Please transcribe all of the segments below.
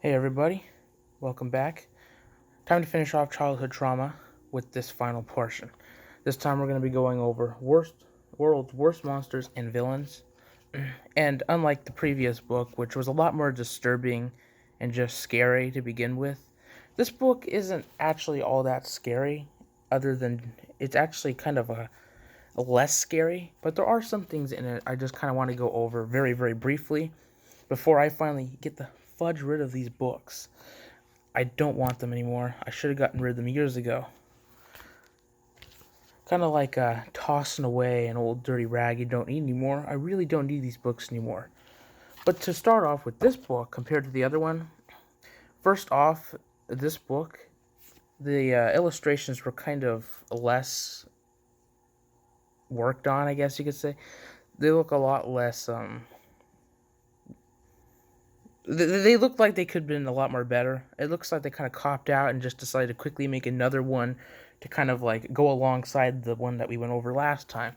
Hey everybody, welcome back. Time to finish off childhood trauma with this final portion. This time we're going to be going over world's worst monsters and villains. And unlike the previous book, which was a lot more disturbing and just scary to begin with, this book isn't actually all that scary, other than it's actually kind of a less scary, but there are some things in it I just kind of want to go over very, very briefly before I finally get the fudge rid of these books. I don't want them anymore. I should have gotten rid of them years ago. Kind of like tossing away an old dirty rag you don't need anymore. I really don't need these books anymore. But to start off with this book compared to the other one, first off, this book, the illustrations were kind of less worked on, I guess you could say. They look a lot less. They look like they could have been a lot more better. It looks like they kind of copped out and just decided to quickly make another one to kind of like go alongside the one that we went over last time.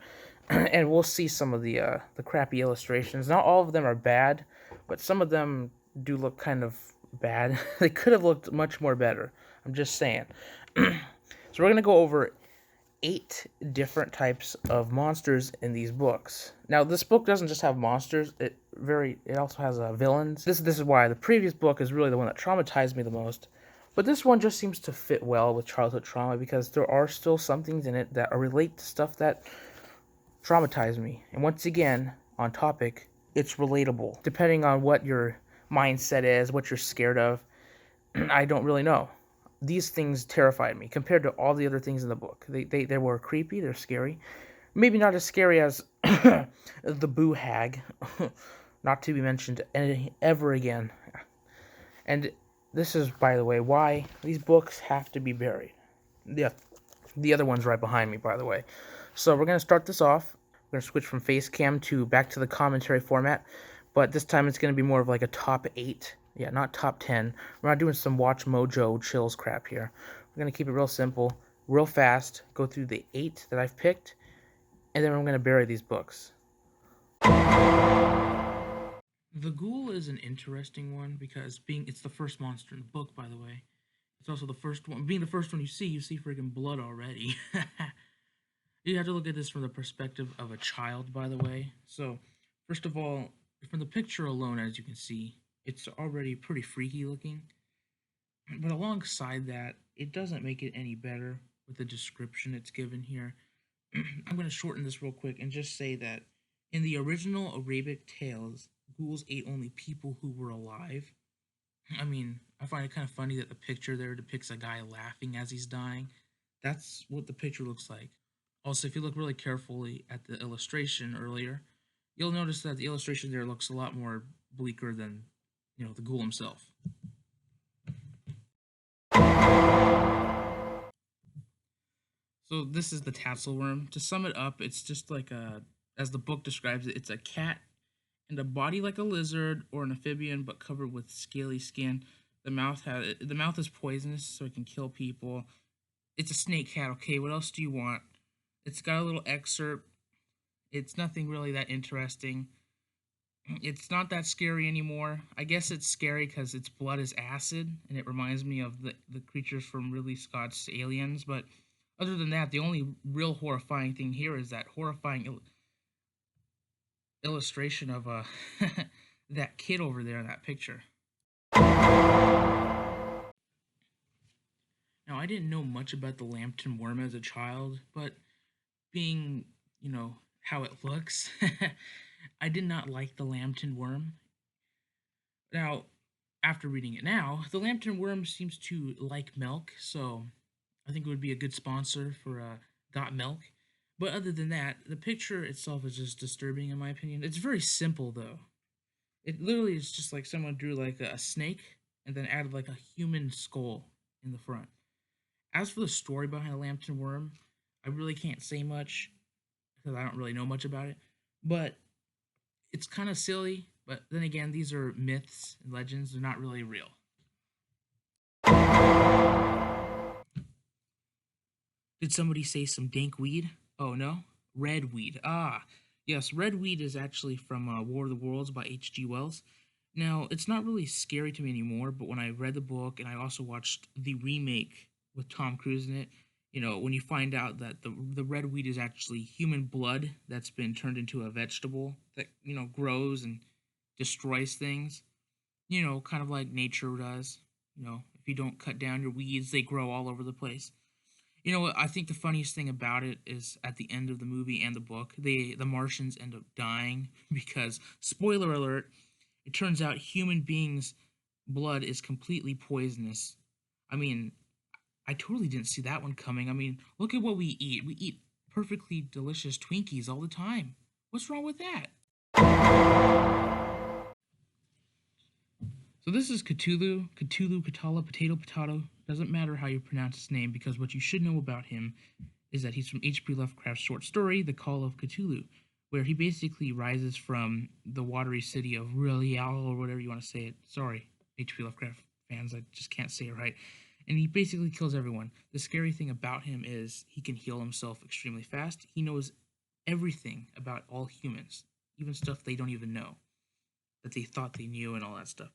And we'll see some of the crappy illustrations. Not all of them are bad, but some of them do look kind of bad. They could have looked much more better. I'm just saying. So we're gonna go over 8 different types of monsters in these books. Now, this book doesn't just have monsters; it also has villains. This is why the previous book is really the one that traumatized me the most. But this one just seems to fit well with childhood trauma because there are still some things in it that are relate to stuff that traumatized me. And once again, on topic, it's relatable. Depending on what your mindset is, what you're scared of, I don't really know. These things terrified me compared to all the other things in the book. They were creepy, they're scary. Maybe not as scary as the Boo Hag, not to be mentioned ever again. And this is, by the way, why these books have to be buried. Yeah, the other one's right behind me, by the way. So we're going to start this off. We're going to switch from face cam to back to the commentary format, but this time it's going to be more of like a top 8. Yeah, not top 10. We're not doing some Watch Mojo chills crap here. We're going to keep it real simple, real fast, go through the 8 that I've picked, and then we're going to bury these books. The ghoul is an interesting one because it's the first monster in the book, by the way. It's also the first one. Being the first one you see freaking blood already. You have to look at this from the perspective of a child, by the way. So, first of all, from the picture alone, as you can see, it's already pretty freaky looking. But alongside that, it doesn't make it any better with the description it's given here. I'm going to shorten this real quick and just say that in the original Arabic tales, ghouls ate only people who were alive. I mean, I find it kind of funny that the picture there depicts a guy laughing as he's dying. That's what the picture looks like. Also, if you look really carefully at the illustration earlier, you'll notice that the illustration there looks a lot more bleaker than, the ghoul himself. So this is the tassel worm. To sum it up, it's just like as the book describes it, it's a cat and a body like a lizard or an amphibian, but covered with scaly skin. The mouth is poisonous, so it can kill people. It's a snake cat. Okay, what else do you want? It's got a little excerpt. It's nothing really that interesting. It's not that scary anymore. I guess it's scary because its blood is acid, and it reminds me of the creatures from Ridley Scott's Aliens. But other than that, the only real horrifying thing here is that horrifying illustration of that kid over there in that picture. Now, I didn't know much about the Lambton worm as a child, but being, how it looks, I did not like the Lambton worm. Now, after reading it now, the Lambton worm seems to like milk, so I think it would be a good sponsor for Got Milk. But other than that, the picture itself is just disturbing in my opinion. It's very simple though. It literally is just like someone drew like a snake and then added like a human skull in the front. As for the story behind the Lambton worm, I really can't say much because I don't really know much about it. But it's kind of silly. But then again, these are myths and legends; they're not really real. Did somebody say some dank weed? Oh no, red weed. Ah, yes, red weed is actually from War of the Worlds by H.G. Wells. Now, it's not really scary to me anymore, but when I read the book and I also watched the remake with Tom Cruise in it, when you find out that the red weed is actually human blood that's been turned into a vegetable that, grows and destroys things, kind of like nature does. If you don't cut down your weeds, they grow all over the place. You know what? I think the funniest thing about it is at the end of the movie and the book, the Martians end up dying because spoiler alert, it turns out human beings' blood is completely poisonous. I mean, I totally didn't see that one coming. I mean, look at what we eat. We eat perfectly delicious Twinkies all the time. What's wrong with that? So this is Cthulhu, Cthulhu, Cthulhu, Potato, Potato. Doesn't matter how you pronounce his name because what you should know about him is that he's from H.P. Lovecraft's short story, The Call of Cthulhu, where he basically rises from the watery city of Relial or whatever you want to say it. Sorry, H.P. Lovecraft fans, I just can't say it right. And he basically kills everyone. The scary thing about him is he can heal himself extremely fast. He knows everything about all humans, even stuff they don't even know, that they thought they knew and all that stuff.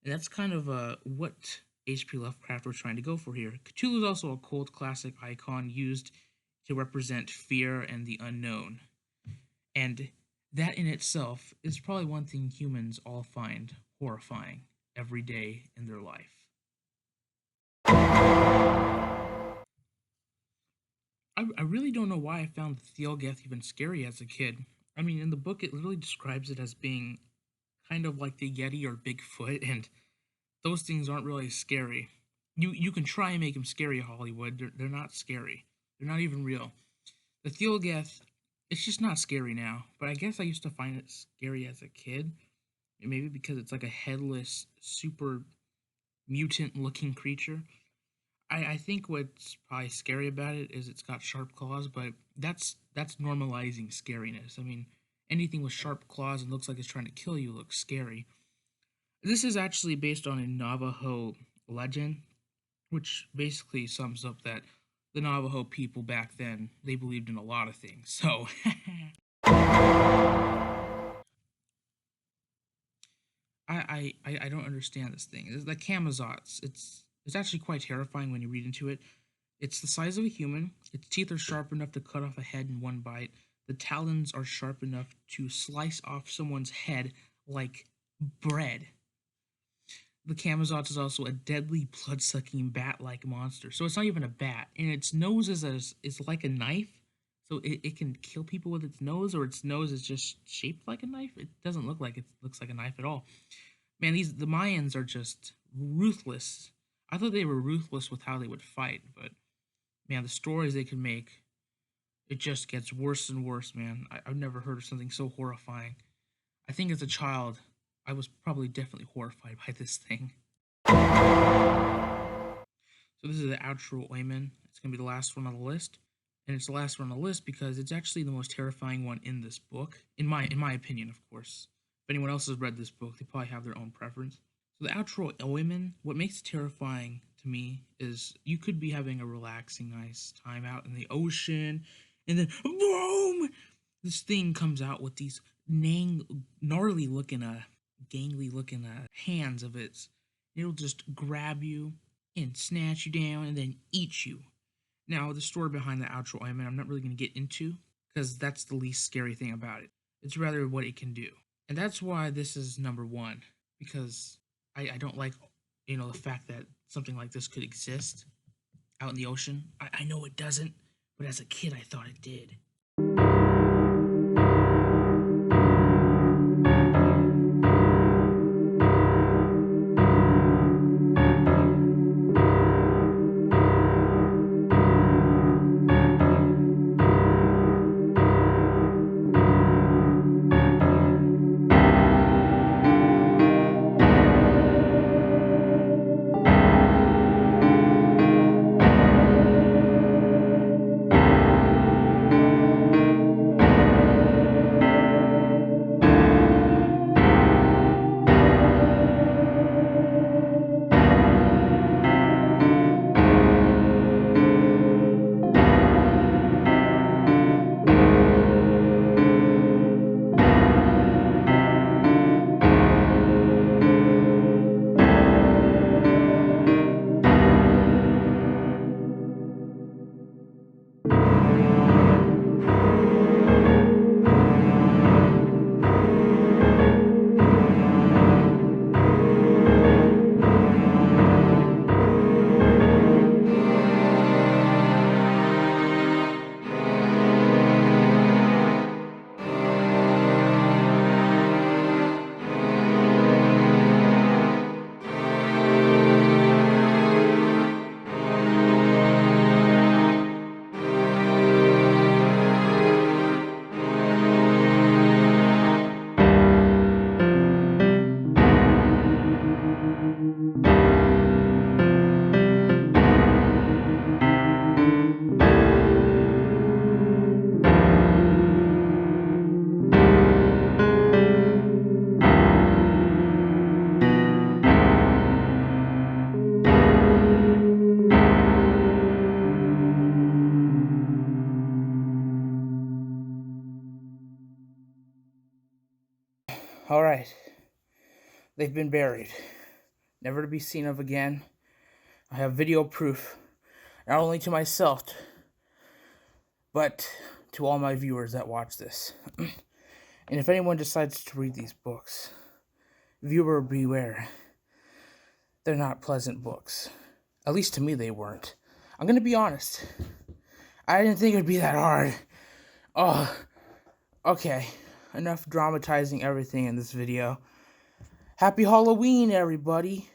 And that's kind of what H.P. Lovecraft was trying to go for here. Cthulhu is also a cult classic icon used to represent fear and the unknown. And that in itself is probably one thing humans all find horrifying every day in their life. I really don't know why I found the Thalgeth even scary as a kid. I mean, in the book, it literally describes it as being kind of like the Yeti or Bigfoot, and those things aren't really scary. You can try and make them scary, Hollywood. They're not scary. They're not even real. The Thalgeth, it's just not scary now. But I guess I used to find it scary as a kid. Maybe because it's like a headless, super mutant looking creature. I think what's probably scary about it is it's got sharp claws, but that's normalizing scariness. I mean, anything with sharp claws and looks like it's trying to kill you looks scary. This is actually based on a Navajo legend, which basically sums up that the Navajo people back then they believed in a lot of things. So I don't understand this thing. It's the Camazotz. It's actually quite terrifying when you read into it. It's the size of a human. Its teeth are sharp enough to cut off a head in one bite. The talons are sharp enough to slice off someone's head like bread. The Camazotz is also a deadly blood-sucking bat-like monster. So it's not even a bat, and its nose is like a knife. So it can kill people with its nose, or its nose is just shaped like a knife. It doesn't look like it looks like a knife at all. Man, the Mayans are just ruthless. I thought they were ruthless with how they would fight, but man, the stories they can make, it just gets worse and worse, man. I've never heard of something so horrifying. I think as a child, I was probably definitely horrified by this thing. So this is the outro omen. It's gonna be the last one on the list, and it's the last one on the list because it's actually the most terrifying one in this book, in my opinion, of course. If anyone else has read this book, they probably have their own preference. So the outro omen, what makes it terrifying to me is you could be having a relaxing, nice time out in the ocean, and then boom, this thing comes out with these gnarly looking, gangly looking hands of its. It'll just grab you and snatch you down and then eat you. Now, the story behind the outro omen, I'm not really going to get into because that's the least scary thing about it. It's rather what it can do. And that's why this is number one because I don't like, the fact that something like this could exist out in the ocean. I know it doesn't, but as a kid, I thought it did. Alright. They've been buried. Never to be seen of again. I have video proof. Not only to myself, but to all my viewers that watch this. And if anyone decides to read these books, viewer beware. They're not pleasant books. At least to me they weren't. I'm gonna be honest. I didn't think it'd be that hard. Oh, okay. Enough dramatizing everything in this video. Happy Halloween, everybody.